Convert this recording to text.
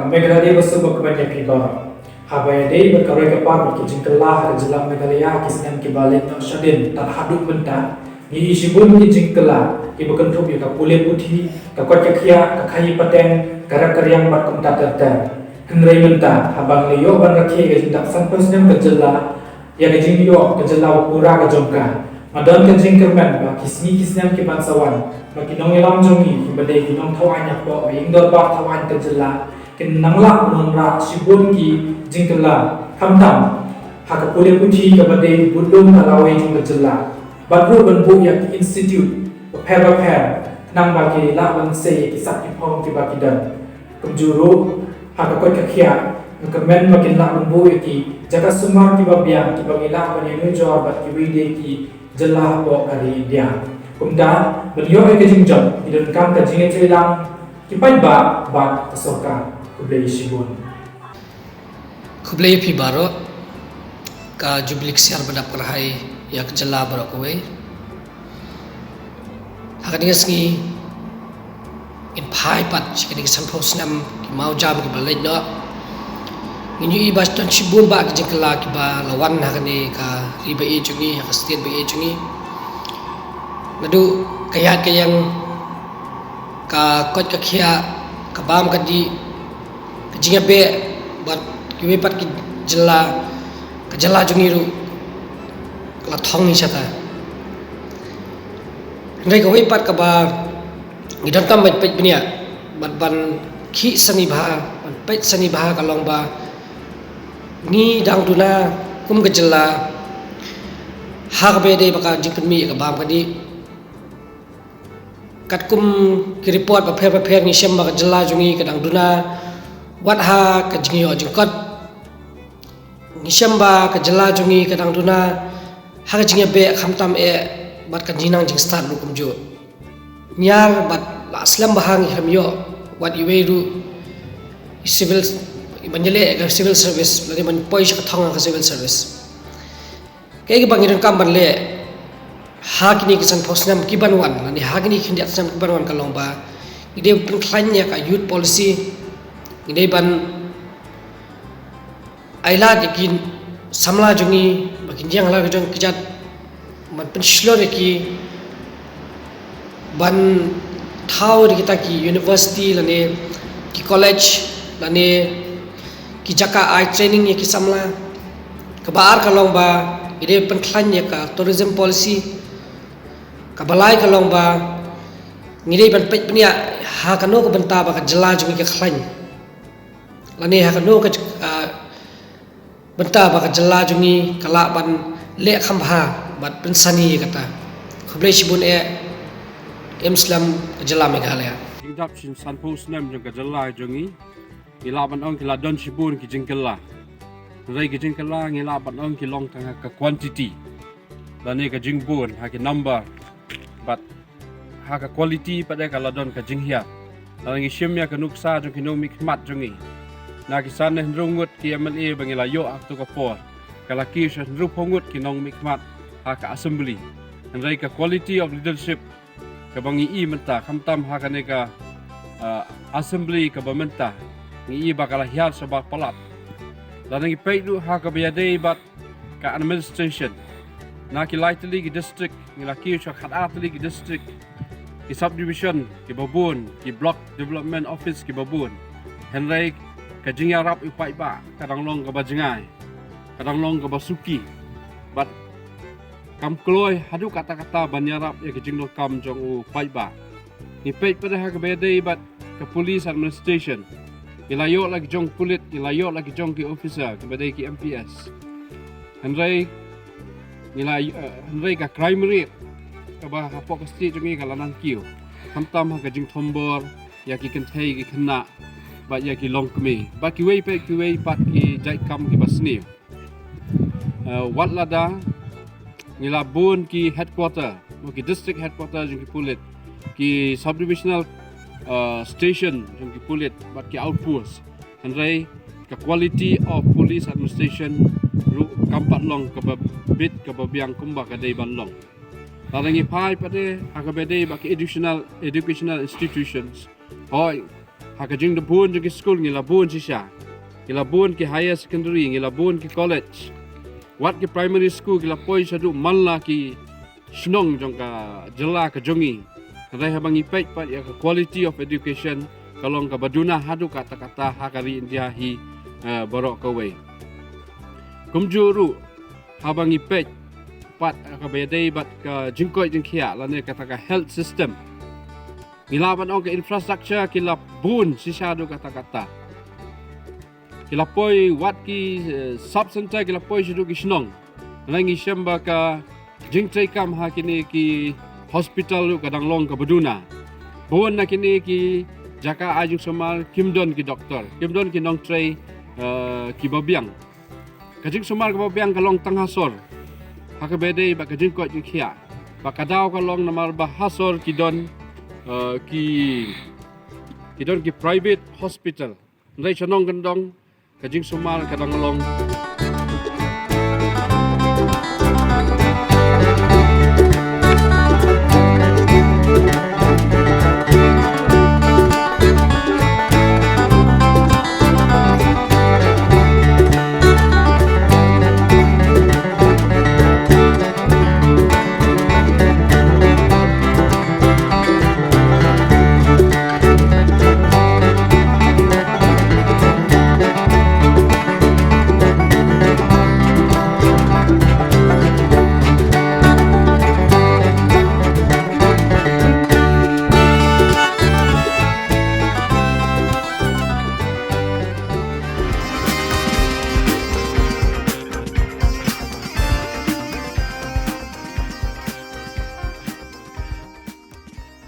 Meghalaya basu bakbanya pibar. Habaya dei berkarya kepar ki jingkelah jelam Meghalaya kisnan ki balik no shadin tak haduk benta. Ni isibun ki jingkelah ki bekentup ya kapule putih kakot kakia kakai pateng karak karyang bat kumta terter. Henry benta habang liyo ban rakhi ke jindak sanpos nem kejela ya ke jingyo kejela pura ke jongka. Madon ke jingkerman ba kisni kisnem ki bansawan. Bagi nong ilam jongi ki badai ki nong thawan yak bo ingdor ba thawan kejela. Kin nangla menonra sibun ki jingkela kamtam hak pule putih kepada budung kalawai jung kejela badru benbu yak institute pair nang bagi la bang se ki sak ki pom ki bagi dan kemjuru hak kot kakia kemen bagi la benbu ki jaga sumar ki babiang ki bagi la bani nu jawab ki wide ki jela bo kali dia kumda beliau ke jingjong ki dan kam ka jinge celang ki pai ba kesoka kublai sibun Kublai pi baro ka jublik siar badap kerahai ya kejela baro kowe hakani ngi in pai pat chikini sampos nam ki mau jam ki balai no ngi ibas ton sibun ba ki jengkela ki ba lawan hakani ka riba e jungi ka stien ba e jungi nadu kaya kayang ka kot ka khia ka bam ka di jinga be bat kiwe pat ki jela jungiru la thong ni chata ngai ko pat ka ba ngidan kam bet pet bnia ban khi sani bha ban pet sani bha ka long ba ni dang duna kum ka jela ha ka be de baka jingkan mi ka bam ka di kat kum ki report ba pher ni sem ba ka jela jungi ka dang duna wat ha ka jingi o jingkot ngisamba ka jela jungi kadang duna ha jinge be khamtam e bat kan jinang jing start lu kumjo nyar bat la aslam bahang hamyo wat iweru civil banjele ka civil service lani man poish ka thong ka civil service ke bangiran kam ban le ha kini kisan posnam ki banwan lani ha kini khindi atsam ki banwan ka longba ide pun klanya ka youth policy ide ban Aila dikin samla jungi makin jang la jong kijat man penslor ki ban thau kita ki university lane ki college lane ki jaka ai training ki samla kabar kalong ba ide penkhlan ya ka tourism policy kabalai kalong ba ngide ban pet pnia ha kano ko benta ba ka jela jungi ka khlan lane ha kano ka benta baka jela jungi kala ban le khambha bat pensani kata khublai sibun e Islam jela Meghalaya jingdap sin sanpos nam jong jela jungi ila ban ong kila don sibun ki jingkela rai ki jingkela ngila ban ong ki long tanga ka quantity dane ka jingbun ha ki number but ha ka quality pada kala don ka jinghia ngi shimya ka nuksa jong ki no mikmat jungi na kisan hendrungut ki MLA bangila yo akto ka por kala ki hendrup hongut ki nong mikmat ha ka assembly andai ka quality of leadership ka bangi I menta khamtam ha ka ne ka assembly ka bamenta ngi I bakala hial sabak palat dan ngi peidu ha ka biade bat ka administration na ki lightly ki district ngi la ki khadatli ki district ki subdivision ki babun ki block development office ki babun henry kajing yarap ipai ba kadang long ka bajengai kadang long ka basuki bat kam kloi hadu kata-kata banyarap ya kajing no kam jong u pai ba ni pei pada ha ka bede bat ka police administration ilayo lagi jong pulit ilayo lagi jong ki officer ka bede ki MPS henry ka crime rate ka ba ha pok sti jong ka lanang kiu kamtam ha kajing thombor ya ki kenthei ki khna ba ya ki long kme ba ki wei pat ki jai kam ki basni wat lada ngila bun ki headquarter mo ki district headquarter jung ki pulit ki subdivisional station jung ki pulit bat ki outpost andai ka quality of police administration ru kampat long ka bit ka biang kumba ka dei ban long tarangi pai pade akabede ba ki educational institutions hoi haka jing de bun jing ki school ngi labun sisha ki labun ki higher secondary ngi labun ki college wat ki primary school ki lapoi sadu manla ki snong jong ka jela ka jongi rai habangi pek pat ya ka quality of education kalong ka baduna hadu kata-kata hakari india hi borok kawai kumjuru habangi pek pat ka bedai bat ka jingkoi jingkhia lane kata ka health system ngilaban ong ka infrastructure kila bun sisadu kata-kata kila poi wat ki sub center kila poi sadu ki snong rangi shamba ka jingtrai kam ha kini ki hospital lu kadang long ka baduna bun na kini ki jaka ajung somal kimdon ki doktor kimdon ki nong trai ki babiang kajing somal ka babiang ka long tang hasor haka bedai ba kajing ko jingkhia ba kadaw ka long namar ba hasor ki don ki private hospital ndai chanong gandong kajing somal kadang long